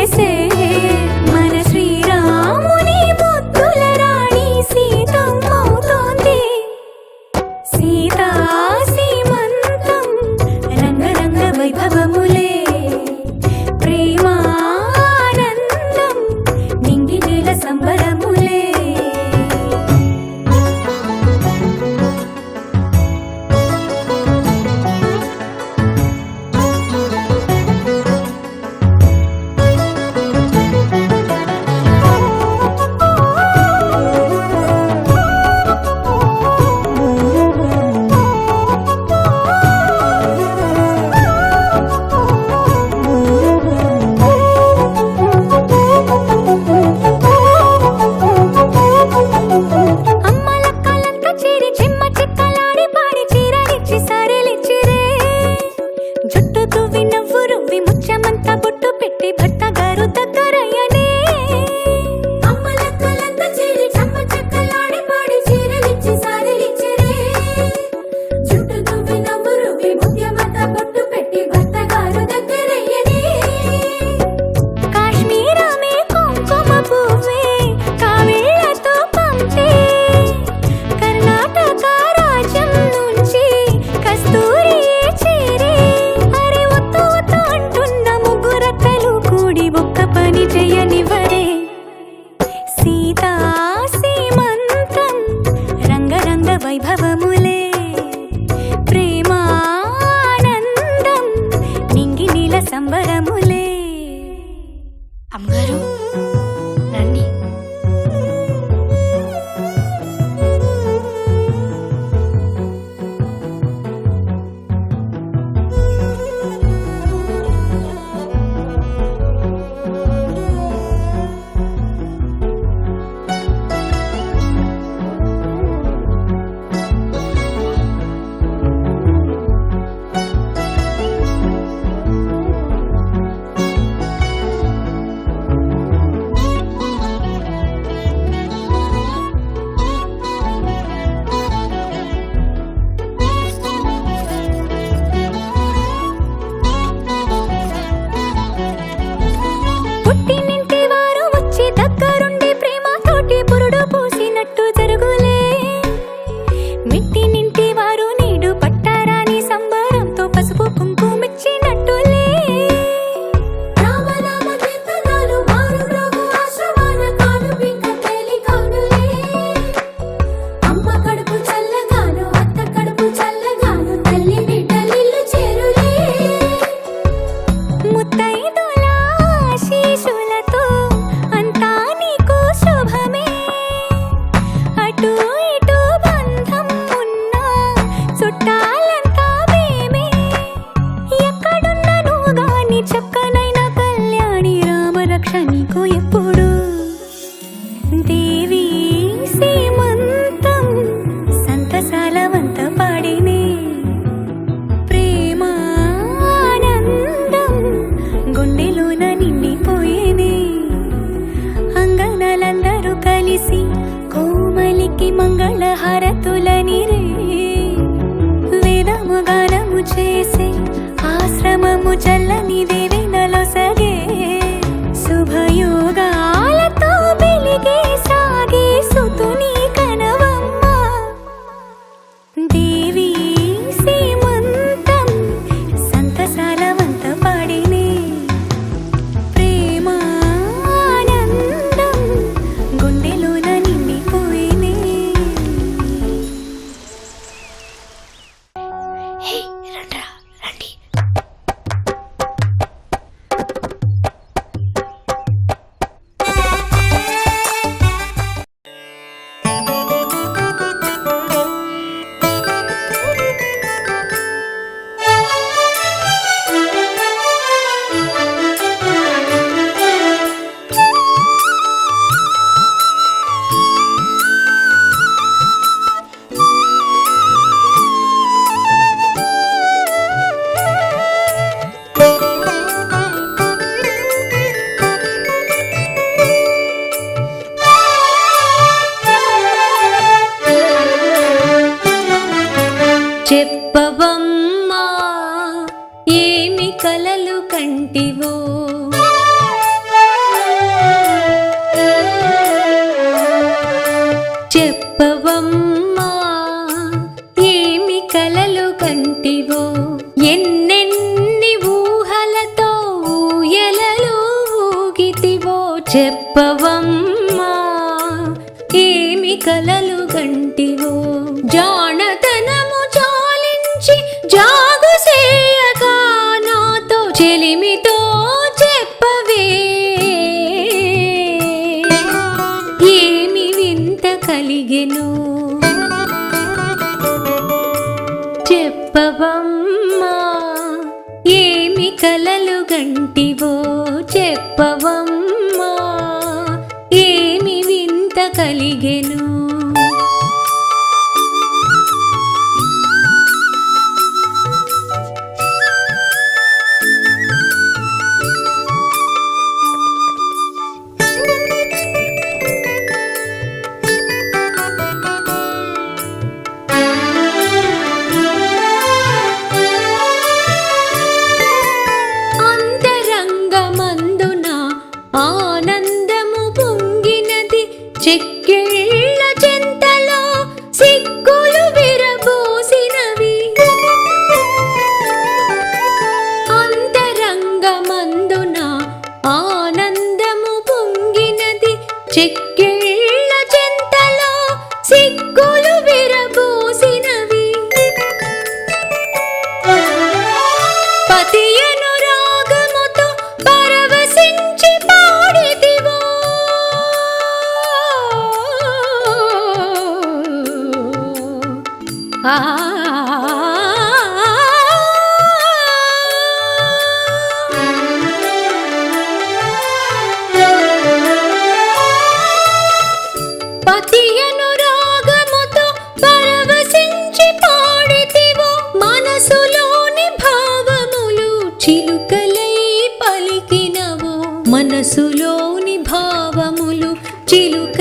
చేసే మన శ్రీరాముని ముద్దుల రాణి సీతమ్మవుతోంది. సీతా సీమంతం రంగరంగ వైభవములే ప్రేమానందం నింగి నేల సంబరములే. వైభవములే ప్రేమానందం నింగి నీల సంబరములే. అమ్మగారు రండి. నీకు ఎప్పుడు దేవి సీమంతం సంతసాల వంత పాడినే ప్రేమానందం గుండెలోన నిండిపోయేనే. అంగనలందరూ కలిసి కోమలికి మంగళ హారతులనిరే వేదము గానము చేసే ఆశ్రమము చల్లని దేవినలో సగే శుభయోగాలతో వెలిగే సాగే సుతుని కనవమ్మ దేవి సీమంతం సంతసాల వంత పాడినే ప్రేమానందం గుండెలోన నిండిపోయినే. హే రండ్రా రండి. చెప్పవమ్మా ఏమి కలలు గంటివో జానతనము చాలించి జాగు సేయక నాతో చెలిమితో చెప్పవే ఏమి వింత కలిగెను చెప్పవమ్మా ఏమి కలలు గంటివో చెప్పవమ్మా ఏమి వింత కలిగెను ఆనందము పొంగినది చెక్కిళ్ళ చెంతలో సిగ్గులు విరబోసినవి అంతరంగమందున ఆనందము పొంగినది చెక్కిళ్ళ చెంతలో సిగ్గులు విరబోసినవి పతియను రాగముతో పరవశించి పాడితివో ఆ పతియను రాగముతో పరవశించి పాడితివో మనసులోని భావములు చిలుకలై పలికినవో మనసులోని భావములు చిలుక